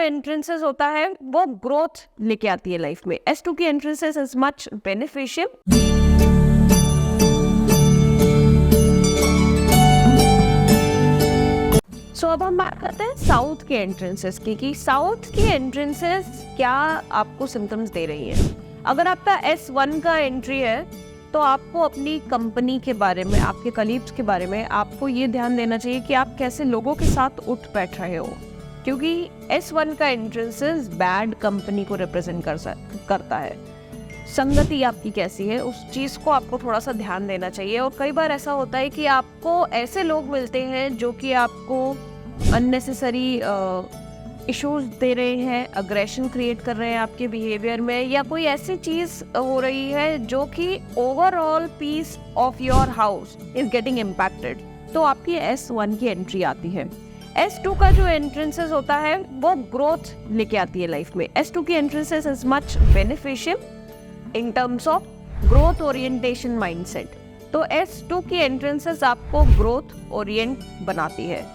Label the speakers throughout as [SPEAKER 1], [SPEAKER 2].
[SPEAKER 1] Entrances होता है वो ग्रोथ लेके आती है लाइफ में। S2 की एंट्रेंसेस इज मच बेनिफिशियल। सो अब हम बात करते हैं साउथ के एंट्रेंसेस की कि साउथ की एंट्रेंसेस क्या आपको सिम्टम्स दे रही हैं। अगर आपका S1 का एंट्री है तो आपको अपनी कंपनी के बारे में, आपके कलीग्स के बारे में आपको ये ध्यान देना चाहिए कि आप कैसे लोगों के साथ उठ बैठ रहे हो, क्योंकि S1 का एंट्रेंसेस बैड कंपनी को रिप्रेजेंट करता है। संगति आपकी कैसी है उस चीज़ को आपको थोड़ा सा ध्यान देना चाहिए। और कई बार ऐसा होता है कि आपको ऐसे लोग मिलते हैं जो कि आपको अननेसेसरी इश्यूज दे रहे हैं, अग्रेशन क्रिएट कर रहे हैं आपके बिहेवियर में, या कोई ऐसी चीज़ हो रही है जो कि overall peace of your house is getting impacted. तो आपकी S1 की एंट्री आती है। S2 का जो एंट्रेंसेस होता है वो ग्रोथ लेके आती है लाइफ में। S2 की entrances is much beneficial in terms of growth orientation mindset. तो S2 की एंट्रेंसेस आपको ग्रोथ ओरिएंट बनाती है।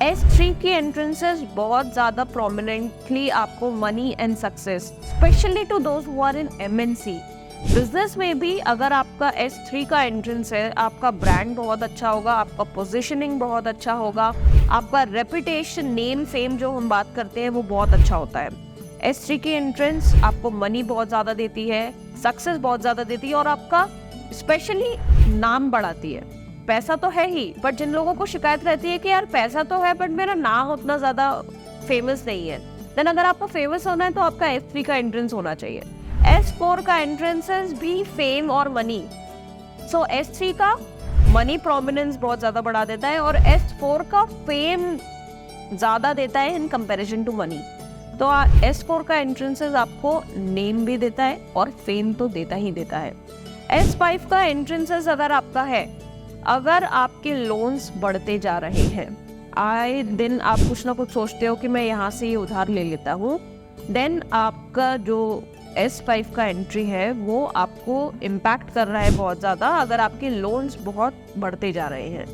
[SPEAKER 1] S3 की एंट्रेंसेस बहुत ज़्यादा प्रोमिनेंटली आपको money and success, specially to those who are in MNC business में भी। अगर आपका S3 का एंट्रेंस है, आपका ब्रांड बहुत अच्छा होगा, आपका पोजीशनिंग बहुत अच्छा होगा, आपका रेपुटेशन, नेम, फेम जो हम बात करते हैं वो बहुत अच्छा होता है। S3 की एंट्रेंस आपको मनी बहुत ज़्यादा देती है, सक्सेस बहुत ज़्यादा देती है और आपका स्पेशली नाम बढ़ाती है। पैसा तो है ही, बट जिन लोगों को शिकायत रहती है कि यार पैसा तो है बट मेरा नाम उतना ज़्यादा फेमस नहीं है, देन अगर आपको फेमस होना है तो आपका S3 का एंट्रेंस होना चाहिए। S4 का एंट्रेंसेस भी फेम और मनी। सो S3 का मनी प्रोमिनेंस बहुत ज़्यादा बढ़ा देता है और S4 का फेम ज़्यादा देता है इन कंपैरिजन टू मनी। तो S4 का एंट्रेंसेस आपको नेम भी देता है और फेम तो देता ही देता है। S5 का एंट्रेंसेस अगर आपका है, अगर आपके लोन्स बढ़ते जा रहे हैं, आए दिन आप कुछ ना कुछ सोचते हो कि मैं यहाँ से ये उधार ले लेता हूँ, देन आपका जो S5 का एंट्री है वो आपको इम्पैक्ट कर रहा है बहुत ज़्यादा अगर आपके लोन्स बहुत बढ़ते जा रहे हैं।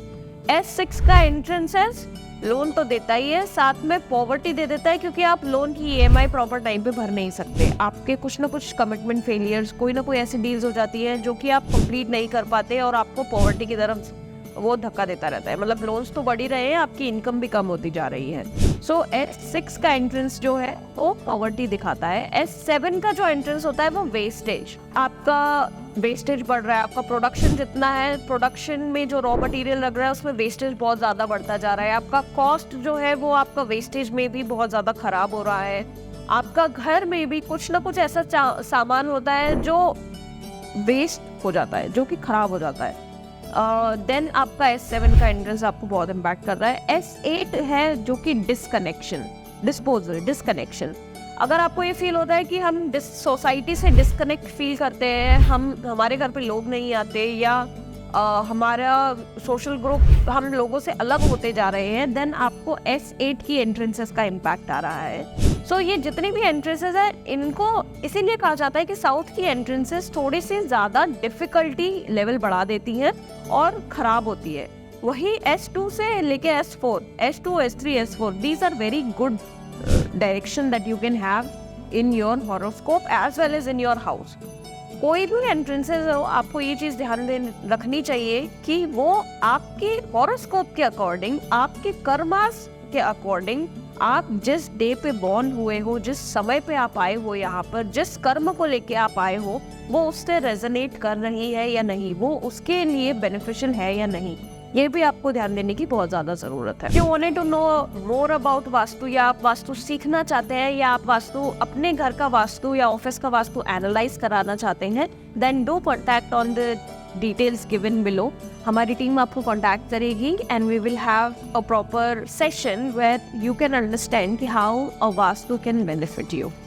[SPEAKER 1] S6 का एंट्रेंसेस लोन तो देता ही है, साथ में पॉवर्टी दे देता है, क्योंकि आप लोन की EMI प्रॉपर टाइम पे भर नहीं सकते। आपके कुछ ना कुछ कमिटमेंट फेलियर्स, कोई ना कोई ऐसी डील्स हो जाती है जो कि आप कंप्लीट नहीं कर पाते और आपको पॉवर्टी की तरफ वो धक्का देता रहता है। मतलब लोन्स तो बढ़ ही रहे हैं, आपकी इनकम भी कम होती जा रही है। सो S6 का एंट्रेंस जो है वो पॉवर्टी दिखाता है। S7 का जो एंट्रेंस होता है वो वेस्टेज। आपका वेस्टेज बढ़ रहा है, आपका प्रोडक्शन जितना है, प्रोडक्शन में जो रॉ मटेरियल लग रहा है उसमें वेस्टेज बहुत ज़्यादा बढ़ता जा रहा है। आपका कॉस्ट जो है वो आपका वेस्टेज में भी बहुत ज़्यादा खराब हो रहा है। आपका घर में भी कुछ ना कुछ ऐसा सामान होता है जो वेस्ट हो जाता है, जो कि खराब हो जाता है। देन आपका S7 का एंट्रेंस आपको बहुत इम्पैक्ट कर रहा है। S8 है जो कि डिस्कनेक्शन, डिस्पोजल, डिस्कनेक्शन। अगर आपको ये फील होता है कि हम सोसाइटी से डिस्कनेक्ट फील करते हैं, हमारे घर पे लोग नहीं आते, या हमारा सोशल ग्रुप, हम लोगों से अलग होते जा रहे हैं, देन आपको S8 की एंट्रेंसेस का इम्पैक्ट आ रहा है। सो ये जितनी भी एंट्रेंसेस है इनको इसीलिए कहा जाता है कि साउथ की एंट्रेंसेस थोड़ी सी ज़्यादा डिफिकल्टी लेवल बढ़ा देती हैं और ख़राब होती है। वही S2 से लेके S4, S2, S3, S4, these are very good direction that you can have in your horoscope as well as in your house. कोई भी एंट्रेंसेस हो, आपको ये चीज़ ध्यान रखनी चाहिए कि वो आपके हॉरोस्कोप के अकॉर्डिंग, आपके कर्मास के अकॉर्डिंग, आप जिस डे पे बॉर्न हुए हो, जिस समय पे आप आए हो यहाँ पर, जिस कर्म को लेके आप आए हो, वो उससे रेजोनेट कर रही है या नहीं, वो उसके लिए बेनिफिशियल है या नहीं, ये भी आपको ध्यान देने की बहुत ज़्यादा ज़रूरत है। You wanted to know more about Vastu, या आप वास्तु सीखना चाहते हैं, या आप वास्तु अपने घर का वास्तु या ऑफिस का वास्तु एनालाइज कराना चाहते हैं, then do contact on the details given below. हमारी टीम आपको कॉन्टैक्ट करेगी and we will have a proper session where you can understand कि how a Vastu can benefit you.